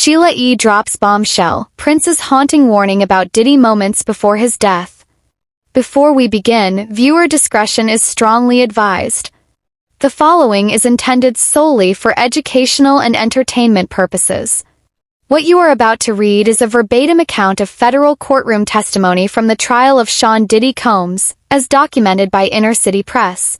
Sheila E. drops bombshell, Prince's haunting warning about Diddy moments before his death. Before we begin, viewer discretion is strongly advised. The following is intended solely for educational and entertainment purposes. What you are about to read is a verbatim account of federal courtroom testimony from the trial of Sean Diddy Combs, as documented by Inner City Press.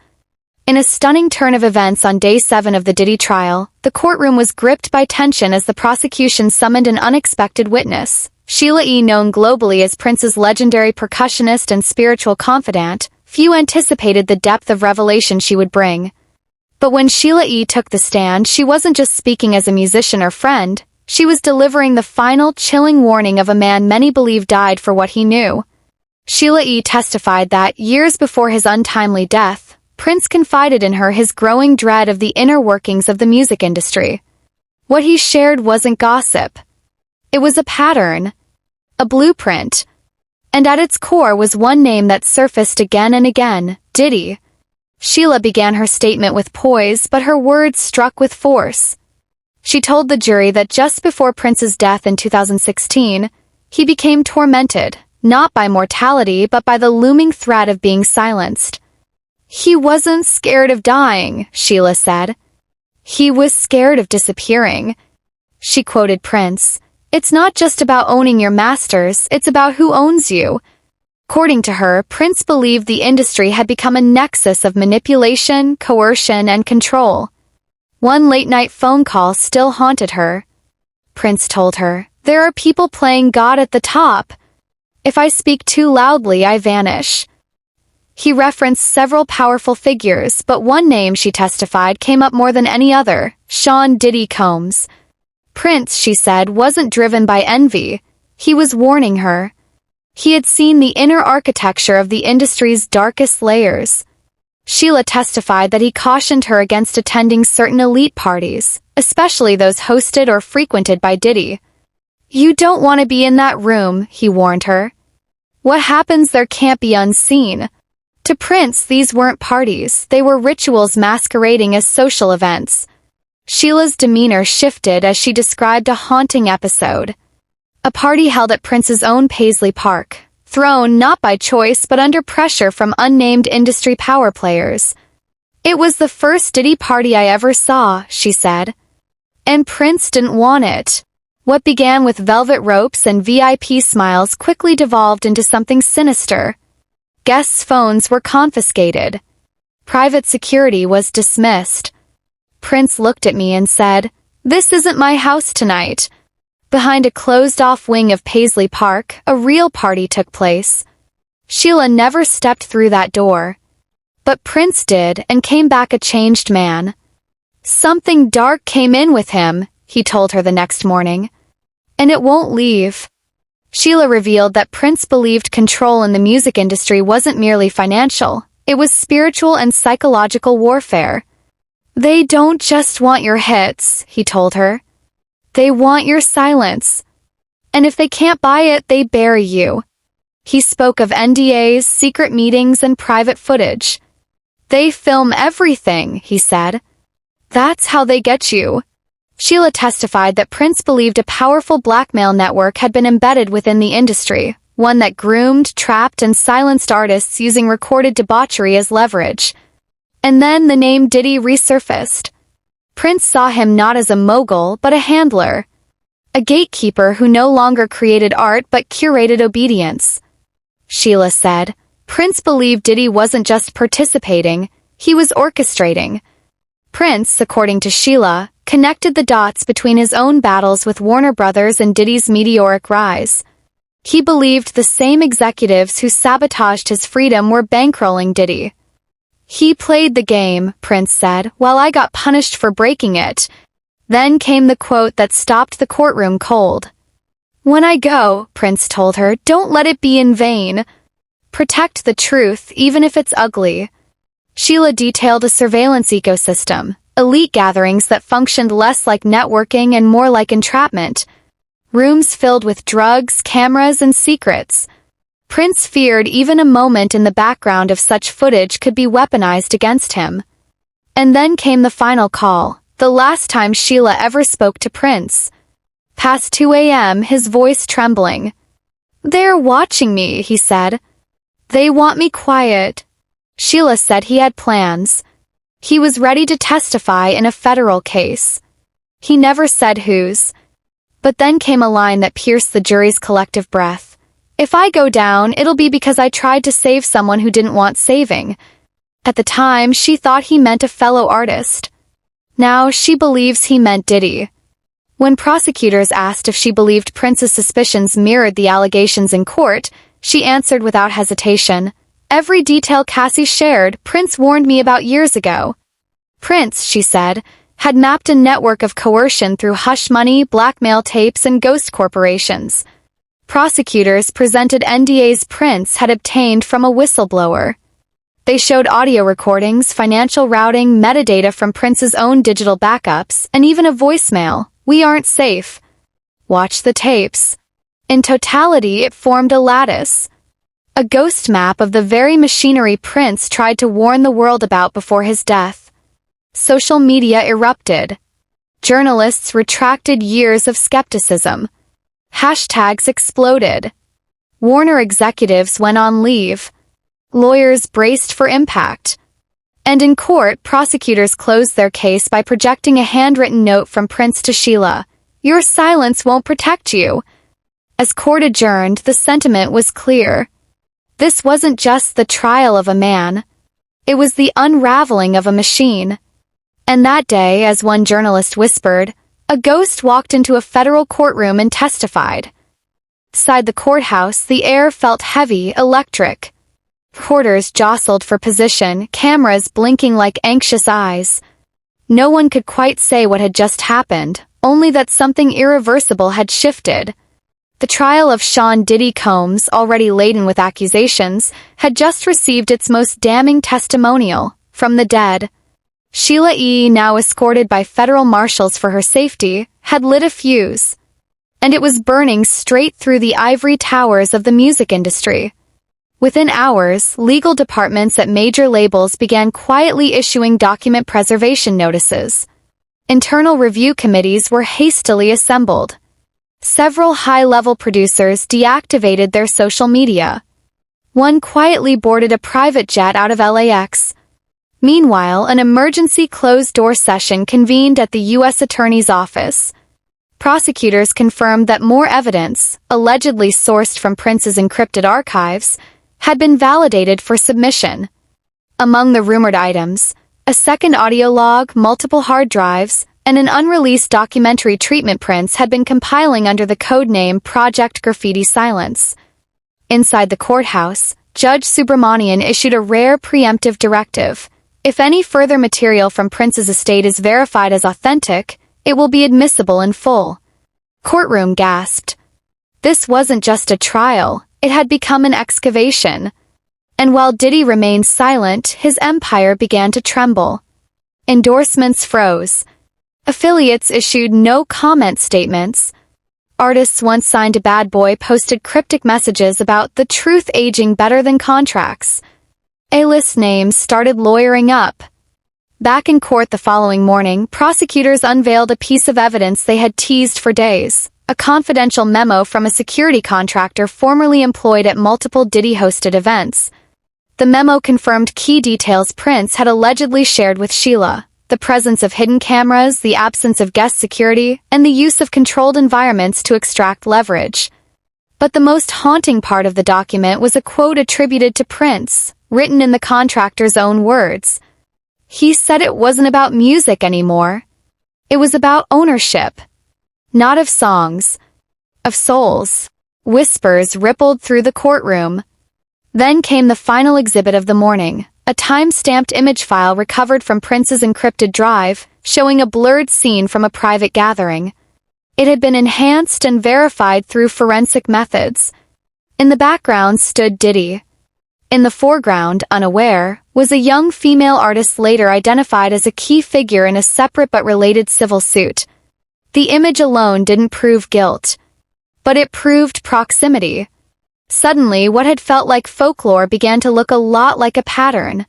In a stunning turn of events on Day 7 of the Diddy trial, the courtroom was gripped by tension as the prosecution summoned an unexpected witness. Sheila E., known globally as Prince's legendary percussionist and spiritual confidant, few anticipated the depth of revelation she would bring. But when Sheila E. took the stand, she wasn't just speaking as a musician or friend, she was delivering the final, chilling warning of a man many believe died for what he knew. Sheila E. testified that, years before his untimely death, Prince confided in her his growing dread of the inner workings of the music industry. What he shared wasn't gossip. It was a pattern, a blueprint. And at its core was one name that surfaced again and again, Diddy. Sheila began her statement with poise, but her words struck with force. She told the jury that just before Prince's death in 2016, he became tormented, not by mortality but by the looming threat of being silenced. He wasn't scared of dying, Sheila said. He was scared of disappearing. She quoted Prince, "It's not just about owning your masters, it's about who owns you." According to her, Prince believed the industry had become a nexus of manipulation, coercion, and control. One late-night phone call still haunted her. Prince told her, "There are people playing God at the top. If I speak too loudly, I vanish." He referenced several powerful figures, but one name, she testified, came up more than any other, Sean Diddy Combs. Prince, she said, wasn't driven by envy. He was warning her. He had seen the inner architecture of the industry's darkest layers. Sheila testified that he cautioned her against attending certain elite parties, especially those hosted or frequented by Diddy. "You don't want to be in that room," he warned her. "What happens there can't be unseen." To Prince, these weren't parties, they were rituals masquerading as social events. Sheila's demeanor shifted as she described a haunting episode. A party held at Prince's own Paisley Park, thrown not by choice but under pressure from unnamed industry power players. "It was the first Diddy party I ever saw," she said. And Prince didn't want it. What began with velvet ropes and VIP smiles quickly devolved into something sinister. Guests' phones were confiscated. Private security was dismissed. Prince looked at me and said, "This isn't my house tonight." Behind a closed-off wing of Paisley Park, a real party took place. Sheila never stepped through that door. But Prince did and came back a changed man. "Something dark came in with him," he told her the next morning. "And it won't leave." Sheila revealed that Prince believed control in the music industry wasn't merely financial, it was spiritual and psychological warfare. "They don't just want your hits," he told her. "They want your silence. And if they can't buy it, they bury you." He spoke of NDAs, secret meetings, and private footage. "They film everything," he said. "That's how they get you." Sheila testified that Prince believed a powerful blackmail network had been embedded within the industry, one that groomed, trapped, and silenced artists using recorded debauchery as leverage. And then the name Diddy resurfaced. Prince saw him not as a mogul but a handler, a gatekeeper who no longer created art but curated obedience. Sheila said, Prince believed Diddy wasn't just participating, he was orchestrating. Prince, according to Sheila, connected the dots between his own battles with Warner Brothers and Diddy's meteoric rise. He believed the same executives who sabotaged his freedom were bankrolling Diddy. "He played the game," Prince said, "while I got punished for breaking it." Then came the quote that stopped the courtroom cold. "When I go," Prince told her, "don't let it be in vain. Protect the truth, even if it's ugly." Sheila detailed a surveillance ecosystem, elite gatherings that functioned less like networking and more like entrapment. Rooms filled with drugs, cameras, and secrets. Prince feared even a moment in the background of such footage could be weaponized against him. And then came the final call, the last time Sheila ever spoke to Prince. Past 2 a.m., his voice trembling. "They're watching me," he said. "They want me quiet." Sheila said he had plans. He was ready to testify in a federal case. He never said whose. But then came a line that pierced the jury's collective breath. "If I go down, it'll be because I tried to save someone who didn't want saving." At the time, she thought he meant a fellow artist. Now she believes he meant Diddy. When prosecutors asked if she believed Prince's suspicions mirrored the allegations in court, she answered without hesitation, "Every detail Cassie shared, Prince warned me about years ago." Prince, she said, had mapped a network of coercion through hush money, blackmail tapes, and ghost corporations. Prosecutors presented NDAs Prince had obtained from a whistleblower. They showed audio recordings, financial routing, metadata from Prince's own digital backups, and even a voicemail, "We aren't safe. Watch the tapes." In totality, it formed a lattice. A ghost map of the very machinery Prince tried to warn the world about before his death. Social media erupted. Journalists retracted years of skepticism. Hashtags exploded. Warner executives went on leave. Lawyers braced for impact. And in court, prosecutors closed their case by projecting a handwritten note from Prince to Sheila. "Your silence won't protect you." As court adjourned, the sentiment was clear. This wasn't just the trial of a man. It was the unraveling of a machine. And that day, as one journalist whispered, a ghost walked into a federal courtroom and testified. Inside the courthouse, the air felt heavy, electric. Reporters jostled for position, cameras blinking like anxious eyes. No one could quite say what had just happened, only that something irreversible had shifted. The trial of Sean Diddy Combs, already laden with accusations, had just received its most damning testimonial, from the dead. Sheila E., now escorted by federal marshals for her safety, had lit a fuse. And it was burning straight through the ivory towers of the music industry. Within hours, legal departments at major labels began quietly issuing document preservation notices. Internal review committees were hastily assembled. Several high-level producers deactivated their social media. One quietly boarded a private jet out of LAX. Meanwhile, an emergency closed-door session convened at the U.S. Attorney's Office. Prosecutors confirmed that more evidence, allegedly sourced from Prince's encrypted archives, had been validated for submission. Among the rumored items, a second audio log, multiple hard drives, and an unreleased documentary treatment Prince had been compiling under the codename Project Graffiti Silence. Inside the courthouse, Judge Subramanian issued a rare preemptive directive. If any further material from Prince's estate is verified as authentic, it will be admissible in full. Courtroom gasped. This wasn't just a trial, it had become an excavation. And while Diddy remained silent, his empire began to tremble. Endorsements froze. Affiliates issued no-comment statements. Artists once signed to Bad Boy posted cryptic messages about the truth aging better than contracts. A-list names started lawyering up. Back in court the following morning, prosecutors unveiled a piece of evidence they had teased for days, a confidential memo from a security contractor formerly employed at multiple Diddy-hosted events. The memo confirmed key details Prince had allegedly shared with Sheila: the presence of hidden cameras, the absence of guest security, and the use of controlled environments to extract leverage. But the most haunting part of the document was a quote attributed to Prince, written in the contractor's own words. He said it wasn't about music anymore. It was about ownership. Not of songs. Of souls. Whispers rippled through the courtroom. Then came the final exhibit of the morning, a time-stamped image file recovered from Prince's encrypted drive, showing a blurred scene from a private gathering. It had been enhanced and verified through forensic methods. In the background stood Diddy. In the foreground, unaware, was a young female artist later identified as a key figure in a separate but related civil suit. The image alone didn't prove guilt, but it proved proximity. Suddenly, what had felt like folklore began to look a lot like a pattern.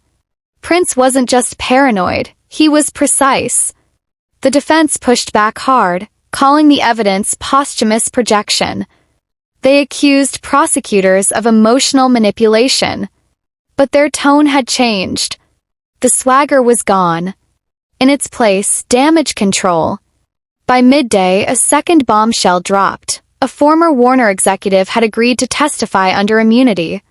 Prince wasn't just paranoid, he was precise. The defense pushed back hard, calling the evidence posthumous projection. They accused prosecutors of emotional manipulation. But their tone had changed. The swagger was gone. In its place, damage control. By midday, a second bombshell dropped. A former Warner executive had agreed to testify under immunity.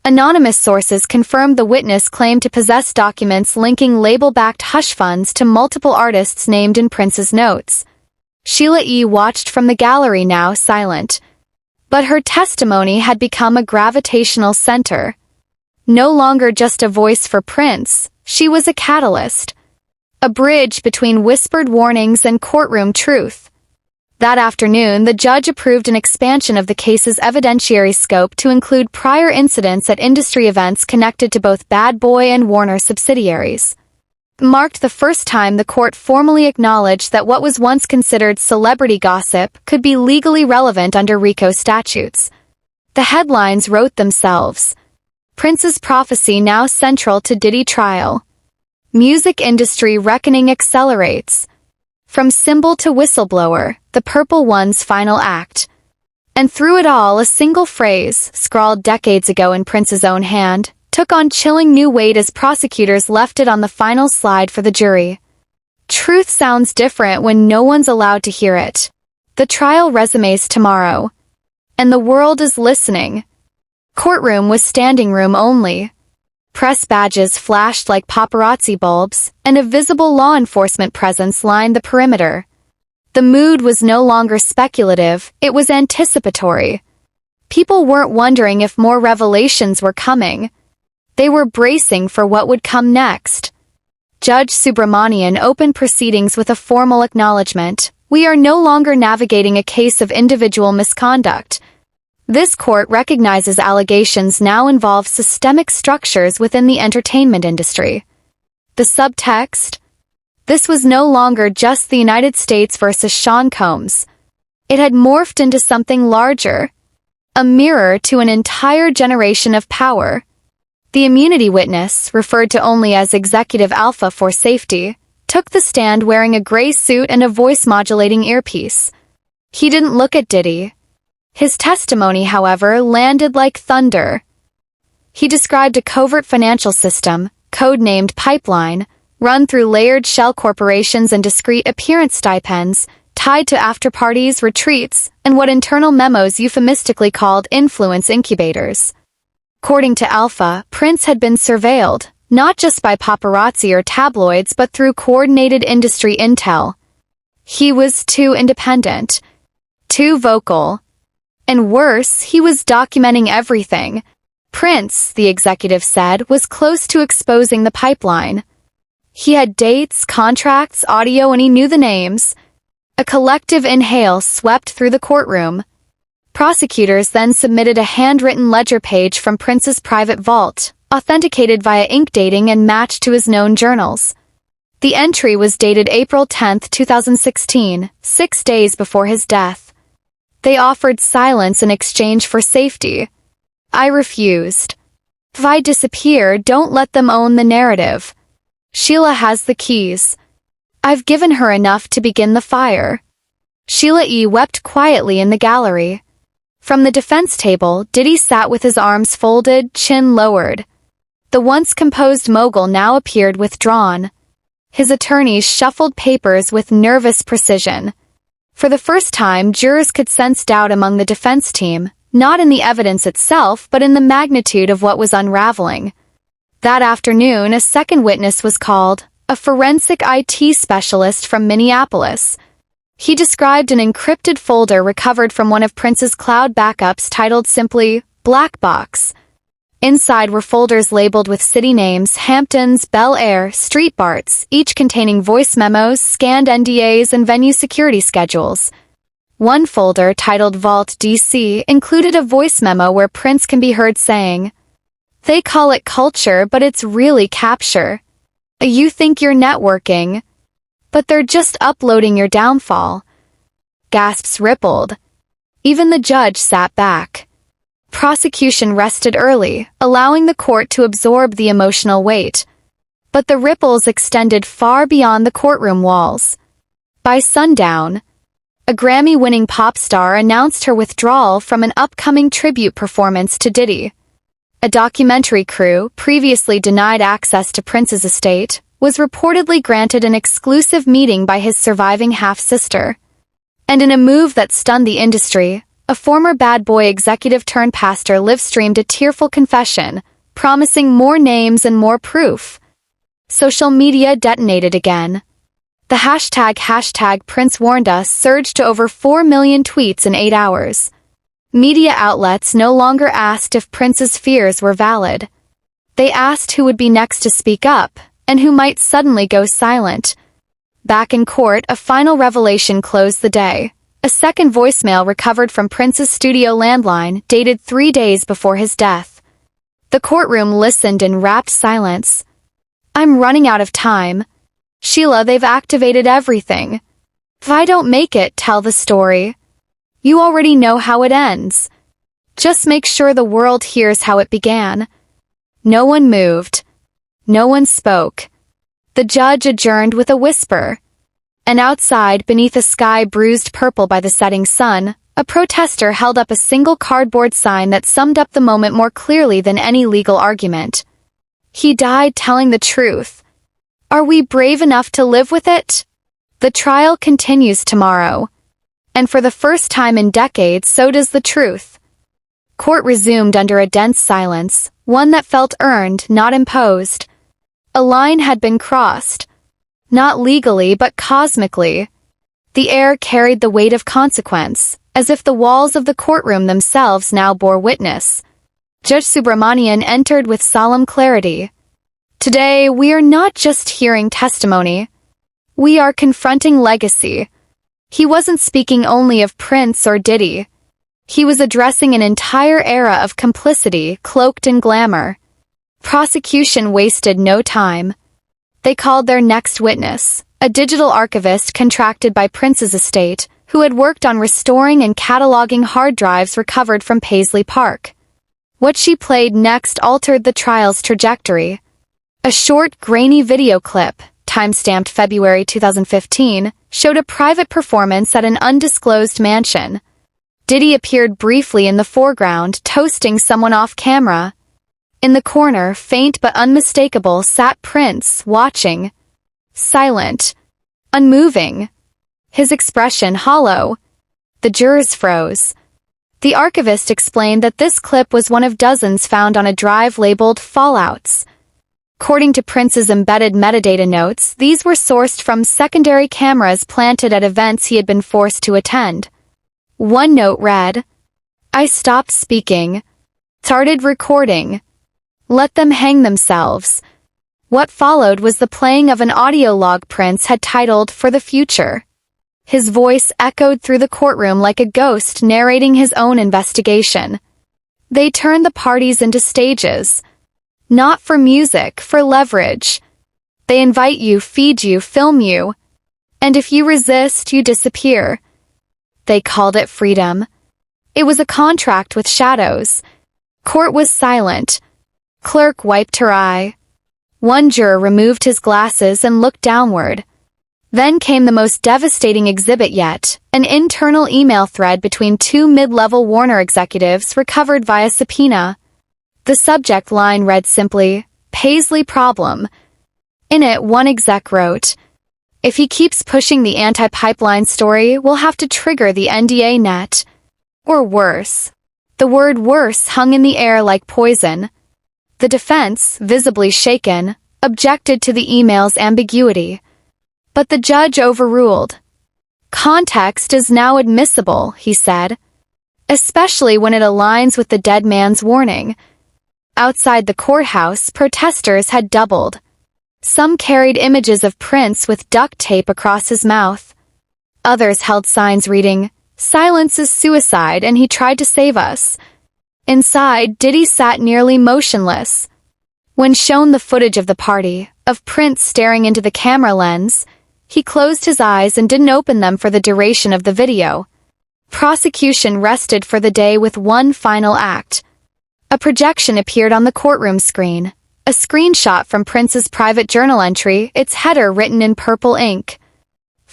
Anonymous sources confirmed the witness claimed to possess documents linking label-backed hush funds to multiple artists named in Prince's notes. Sheila E. watched from the gallery, now silent. But her testimony had become a gravitational center. No longer just a voice for Prince, she was a catalyst. A bridge between whispered warnings and courtroom truth. That afternoon, the judge approved an expansion of the case's evidentiary scope to include prior incidents at industry events connected to both Bad Boy and Warner subsidiaries. Marked the first time the court formally acknowledged that what was once considered celebrity gossip could be legally relevant under RICO statutes. The headlines wrote themselves. Prince's prophecy now central to Diddy trial. Music industry reckoning accelerates. From symbol to whistleblower, the Purple One's final act. And through it all, a single phrase, scrawled decades ago in Prince's own hand, took on chilling new weight as prosecutors left it on the final slide for the jury. Truth sounds different when no one's allowed to hear it. The trial resumes tomorrow. And the world is listening. Courtroom was standing room only. Press badges flashed like paparazzi bulbs, and a visible law enforcement presence lined the perimeter. The mood was no longer speculative, it was anticipatory. People weren't wondering if more revelations were coming. They were bracing for what would come next. Judge Subramanian opened proceedings with a formal acknowledgement. We are no longer navigating a case of individual misconduct. This court recognizes allegations now involve systemic structures within the entertainment industry. The subtext? This was no longer just the United States versus Sean Combs. It had morphed into something larger. A mirror to an entire generation of power. The immunity witness, referred to only as Executive Alpha for safety, took the stand wearing a gray suit and a voice-modulating earpiece. He didn't look at Diddy. His testimony, however, landed like thunder. He described a covert financial system, codenamed Pipeline, run through layered shell corporations and discreet appearance stipends, tied to after-parties, retreats, and what internal memos euphemistically called influence incubators. According to Alpha, Prince had been surveilled, not just by paparazzi or tabloids but through coordinated industry intel. He was too independent, too vocal. And worse, he was documenting everything. Prince, the executive said, was close to exposing the pipeline. He had dates, contracts, audio, and he knew the names. A collective inhale swept through the courtroom. Prosecutors then submitted a handwritten ledger page from Prince's private vault, authenticated via ink dating and matched to his known journals. The entry was dated April 10, 2016, 6 days before his death. They offered silence in exchange for safety. I refused. If I disappear, don't let them own the narrative. Sheila has the keys. I've given her enough to begin the fire. Sheila E. wept quietly in the gallery. From the defense table, Diddy sat with his arms folded, chin lowered. The once composed mogul now appeared withdrawn. His attorneys shuffled papers with nervous precision. For the first time, jurors could sense doubt among the defense team, not in the evidence itself but in the magnitude of what was unraveling. That afternoon, a second witness was called, a forensic IT specialist from Minneapolis. He described an encrypted folder recovered from one of Prince's cloud backups titled simply, Black Box. Inside were folders labeled with city names, Hamptons, Bel Air, Street Barts, each containing voice memos, scanned NDAs, and venue security schedules. One folder, titled Vault DC, included a voice memo where Prince can be heard saying, "They call it culture, but it's really capture. You think you're networking, but they're just uploading your downfall." Gasps rippled. Even the judge sat back. Prosecution rested early, allowing the court to absorb the emotional weight. But the ripples extended far beyond the courtroom walls. By sundown, A Grammy-winning pop star announced her withdrawal from an upcoming tribute performance to Diddy. A documentary crew, previously denied access to Prince's estate, was reportedly granted an exclusive meeting by his surviving half-sister. And in a move that stunned the industry, a former Bad Boy executive-turned-pastor live-streamed a tearful confession, promising more names and more proof. Social media detonated again. The hashtag Prince warned us surged to over 4 million tweets in 8 hours. Media outlets no longer asked if Prince's fears were valid. They asked who would be next to speak up, and who might suddenly go silent. Back in court, a final revelation closed the day. A second voicemail recovered from Prince's studio landline, dated 3 days before his death. The courtroom listened in rapt silence. "I'm running out of time. Sheila, they've activated everything. If I don't make it, tell the story. You already know how it ends. Just make sure the world hears how it began." No one moved. No one spoke. The judge adjourned with a whisper. And outside, beneath a sky bruised purple by the setting sun, a protester held up a single cardboard sign that summed up the moment more clearly than any legal argument. "He died telling the truth. Are we brave enough to live with it?" The trial continues tomorrow. And for the first time in decades, so does the truth. Court resumed under a dense silence, one that felt earned, not imposed. A line had been crossed. Not legally, but cosmically. The air carried the weight of consequence, as if the walls of the courtroom themselves now bore witness. Judge Subramanian entered with solemn clarity. "Today, we are not just hearing testimony. We are confronting legacy." He wasn't speaking only of Prince or Diddy. He was addressing an entire era of complicity cloaked in glamour. Prosecution wasted no time. They called their next witness, a digital archivist contracted by Prince's estate, who had worked on restoring and cataloging hard drives recovered from Paisley Park. What she played next altered the trial's trajectory. A short, grainy video clip, time-stamped February 2015, showed a private performance at an undisclosed mansion. Diddy appeared briefly in the foreground, toasting someone off-camera. In the corner, faint but unmistakable, sat Prince, watching. Silent. Unmoving. His expression hollow. The jurors froze. The archivist explained that this clip was one of dozens found on a drive labeled Fallouts. According to Prince's embedded metadata notes, these were sourced from secondary cameras planted at events he had been forced to attend. One note read, "I stopped speaking. Started recording. Let them hang themselves." What followed was the playing of an audio log Prince had titled "For the Future." His voice echoed through the courtroom like a ghost narrating his own investigation. They turned the parties into stages. Not for music, for leverage. They invite you, feed you, film you. And if you resist, you disappear. They called it freedom. It was a contract with shadows. Court was silent. Clerk wiped her eye. One juror removed his glasses and looked downward. Then came the most devastating exhibit yet, an internal email thread between two mid-level Warner executives recovered via subpoena. The subject line read simply, "Paisley problem." In it, one exec wrote, "If he keeps pushing the anti-pipeline story, we'll have to trigger the NDA net." Or worse. The word worse hung in the air like poison. The defense, visibly shaken, objected to the email's ambiguity. But the judge overruled. "Context is now admissible," he said, "especially when it aligns with the dead man's warning." Outside the courthouse, protesters had doubled. Some carried images of Prince with duct tape across his mouth. Others held signs reading, "Silence is suicide and he tried to save us." Inside, Diddy sat nearly motionless. When shown the footage of the party, of Prince staring into the camera lens, he closed his eyes and didn't open them for the duration of the video. Prosecution rested for the day with one final act. A projection appeared on the courtroom screen, a screenshot from Prince's private journal entry, its header written in purple ink.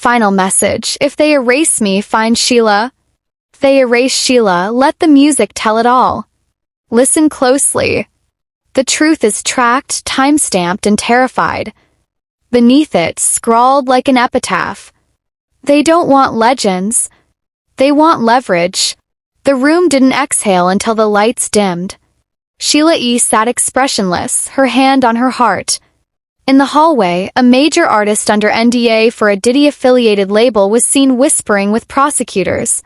Final message: if they erase me, find Sheila. If they erase Sheila, let the music tell it all. Listen closely. The truth is tracked, time-stamped, and terrified. Beneath it, scrawled like an epitaph. They don't want legends. They want leverage. The room didn't exhale until the lights dimmed. Sheila E. sat expressionless, her hand on her heart. In the hallway, a major artist under NDA for a Diddy-affiliated label was seen whispering with prosecutors.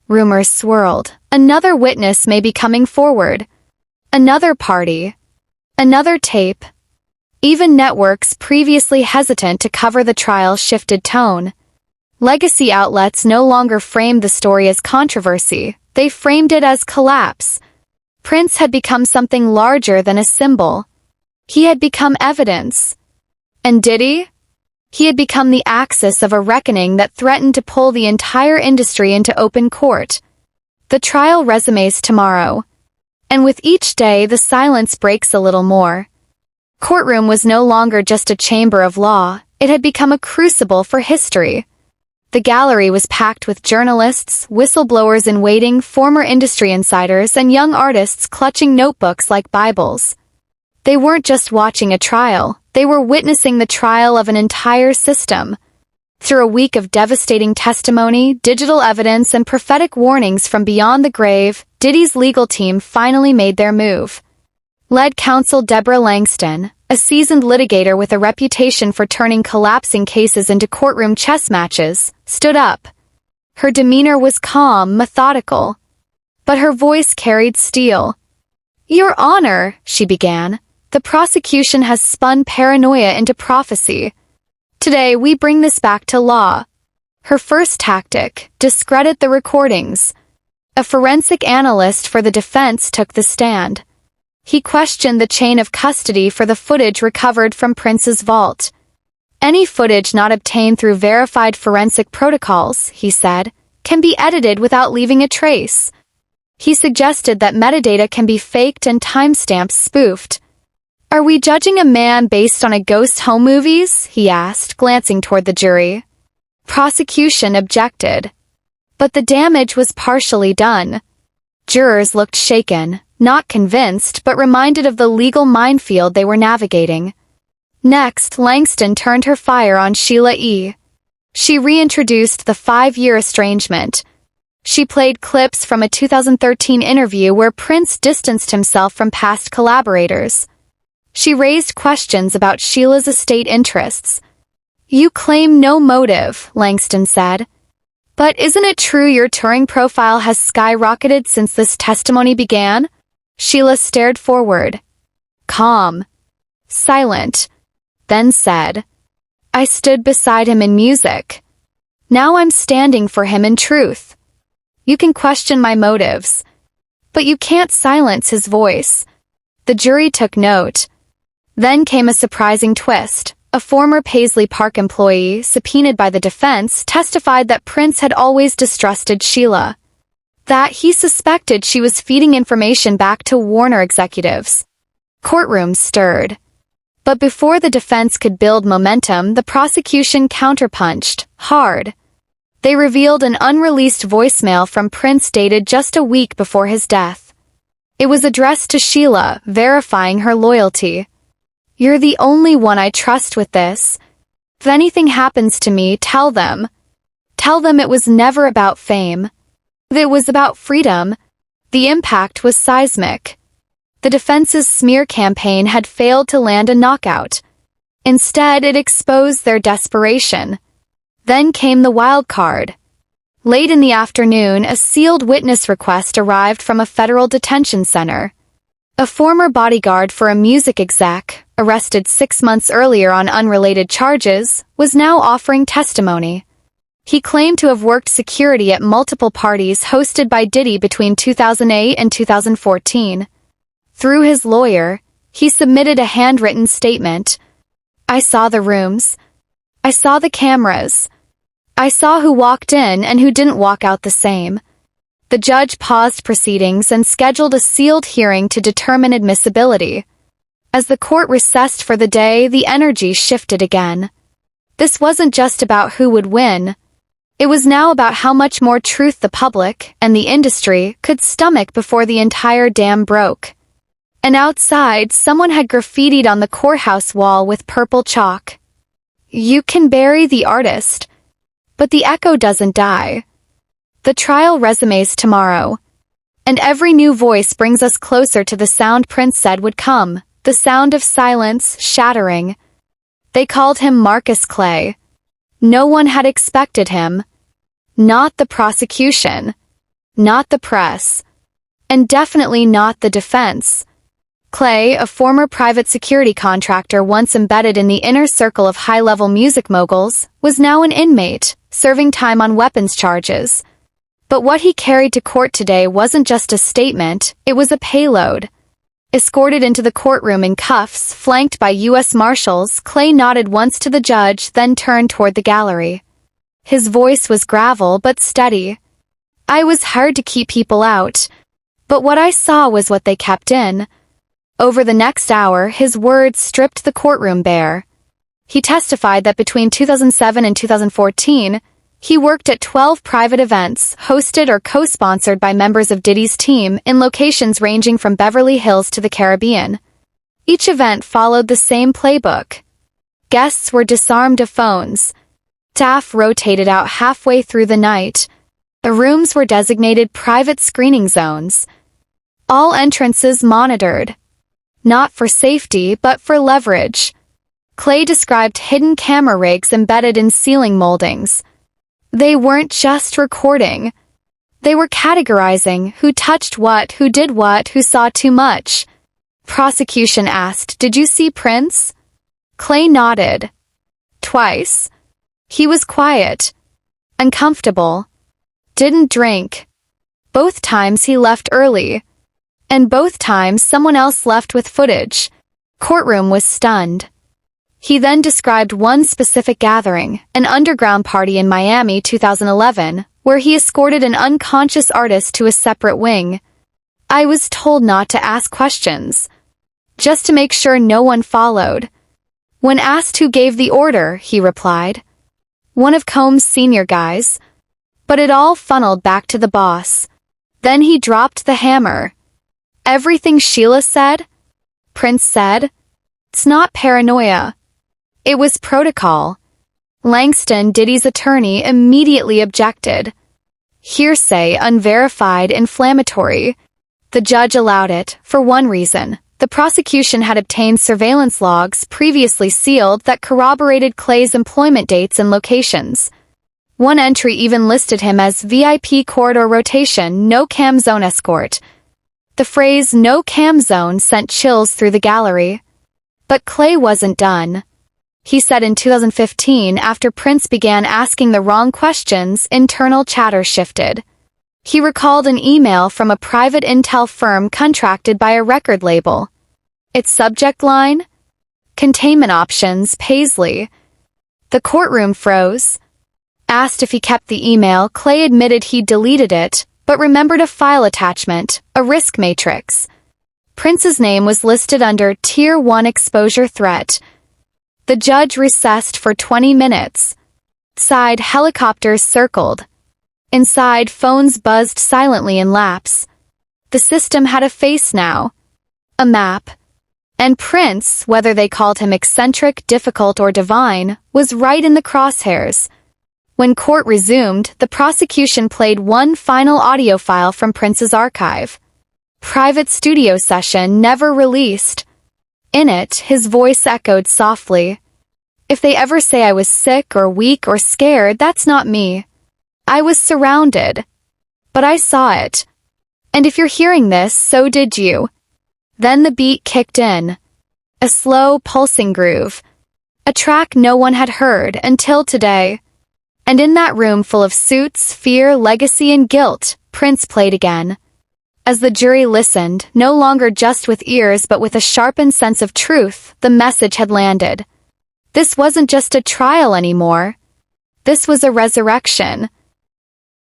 Rumors swirled. Another witness may be coming forward. Another party. Another tape. Even networks previously hesitant to cover the trial shifted tone. Legacy outlets no longer framed the story as controversy. They framed it as collapse. Prince had become something larger than a symbol. He had become evidence. And Diddy? He had become the axis of a reckoning that threatened to pull the entire industry into open court. The trial resumes tomorrow. And with each day, the silence breaks a little more. Courtroom was no longer just a chamber of law, it had become a crucible for history. The gallery was packed with journalists, whistleblowers in waiting, former industry insiders, and young artists clutching notebooks like Bibles. They weren't just watching a trial, they were witnessing the trial of an entire system. Through a week of devastating testimony, digital evidence, and prophetic warnings from beyond the grave, Diddy's legal team finally made their move. Lead counsel Deborah Langston, a seasoned litigator with a reputation for turning collapsing cases into courtroom chess matches, stood up. Her demeanor was calm, methodical. But her voice carried steel. "Your Honor," she began, "the prosecution has spun paranoia into prophecy. Today we bring this back to law." Her first tactic: discredit the recordings. A forensic analyst for the defense took the stand. He questioned the chain of custody for the footage recovered from Prince's vault. Any footage not obtained through verified forensic protocols, he said, can be edited without leaving a trace. He suggested that metadata can be faked and timestamps spoofed. "Are we judging a man based on a ghost home movies?" he asked, glancing toward the jury. Prosecution objected. But the damage was partially done. Jurors looked shaken, not convinced, but reminded of the legal minefield they were navigating. Next, Langston turned her fire on Sheila E. She reintroduced the 5-year estrangement. She played clips from a 2013 interview where Prince distanced himself from past collaborators. She raised questions about Sheila's estate interests. "You claim no motive," Langston said. "But isn't it true your touring profile has skyrocketed since this testimony began?" Sheila stared forward. Calm. Silent. Then said, "I stood beside him in music. Now I'm standing for him in truth. You can question my motives, but you can't silence his voice." The jury took note. Then came a surprising twist. A former Paisley Park employee, subpoenaed by the defense, testified that Prince had always distrusted Sheila. That he suspected she was feeding information back to Warner executives. Courtrooms stirred. But before the defense could build momentum, the prosecution counterpunched, hard. They revealed an unreleased voicemail from Prince dated just a week before his death. It was addressed to Sheila, verifying her loyalty. "You're the only one I trust with this. If anything happens to me, tell them. Tell them it was never about fame. It was about freedom." The impact was seismic. The defense's smear campaign had failed to land a knockout. Instead, it exposed their desperation. Then came the wild card. Late in the afternoon, a sealed witness request arrived from a federal detention center. A former bodyguard for a music exec, arrested 6 months earlier on unrelated charges, was now offering testimony. He claimed to have worked security at multiple parties hosted by Diddy between 2008 and 2014. Through his lawyer, he submitted a handwritten statement. "I saw the rooms. I saw the cameras. I saw who walked in and who didn't walk out the same." The judge paused proceedings and scheduled a sealed hearing to determine admissibility. As the court recessed for the day, the energy shifted again. This wasn't just about who would win. It was now about how much more truth the public and the industry could stomach before the entire dam broke. And outside, someone had graffitied on the courthouse wall with purple chalk. "You can bury the artist, but the echo doesn't die. The trial resumes tomorrow." And every new voice brings us closer to the sound Prince said would come, the sound of silence shattering. They called him Marcus Clay. No one had expected him. Not the prosecution. Not the press. And definitely not the defense. Clay, a former private security contractor once embedded in the inner circle of high-level music moguls, was now an inmate, serving time on weapons charges. But what he carried to court today wasn't just a statement, it was a payload. Escorted into the courtroom in cuffs, flanked by U.S. Marshals, Clay nodded once to the judge, then turned toward the gallery. His voice was gravel but steady. "I was hard to keep people out, but what I saw was what they kept in." Over the next hour, his words stripped the courtroom bare. He testified that between 2007 and 2014, he worked at 12 private events, hosted or co-sponsored by members of Diddy's team in locations ranging from Beverly Hills to the Caribbean. Each event followed the same playbook. Guests were disarmed of phones. Staff rotated out halfway through the night. The rooms were designated private screening zones. All entrances monitored. Not for safety, but for leverage. Clay described hidden camera rigs embedded in ceiling moldings. They weren't just recording. They were categorizing who touched what, who did what, who saw too much. Prosecution asked, "Did you see Prince?" Clay nodded. Twice. He was quiet. Uncomfortable. Didn't drink. Both times he left early. And both times someone else left with footage. Courtroom was stunned. He then described one specific gathering, an underground party in Miami 2011, where he escorted an unconscious artist to a separate wing. "I was told not to ask questions, just to make sure no one followed." When asked who gave the order, he replied, "One of Combs' senior guys." But it all funneled back to the boss. Then he dropped the hammer. "Everything Sheila said?" Prince said. "It's not paranoia. It was protocol." Langston, Diddy's attorney, immediately objected. "Hearsay, unverified, inflammatory." The judge allowed it, for one reason. The prosecution had obtained surveillance logs previously sealed that corroborated Clay's employment dates and locations. One entry even listed him as VIP corridor rotation, no cam zone escort. The phrase "no cam zone" sent chills through the gallery. But Clay wasn't done. He said in 2015, after Prince began asking the wrong questions, internal chatter shifted. He recalled an email from a private intel firm contracted by a record label. Its subject line? Containment options, Paisley. The courtroom froze. Asked if he kept the email, Clay admitted he deleted it, but remembered a file attachment, a risk matrix. Prince's name was listed under Tier 1 exposure threat. The judge recessed for 20 minutes. Outside, helicopters circled. Inside, phones buzzed silently in laps. The system had a face now. A map. And Prince, whether they called him eccentric, difficult, or divine, was right in the crosshairs. When court resumed, the prosecution played one final audio file from Prince's archive. Private studio session never released. In it, his voice echoed softly. "If they ever say I was sick or weak or scared, that's not me. I was surrounded. But I saw it. And if you're hearing this, so did you." Then the beat kicked in. A slow, pulsing groove. A track no one had heard until today. And in that room full of suits, fear, legacy, and guilt, Prince played again. As the jury listened, no longer just with ears but with a sharpened sense of truth, the message had landed. This wasn't just a trial anymore. This was a resurrection.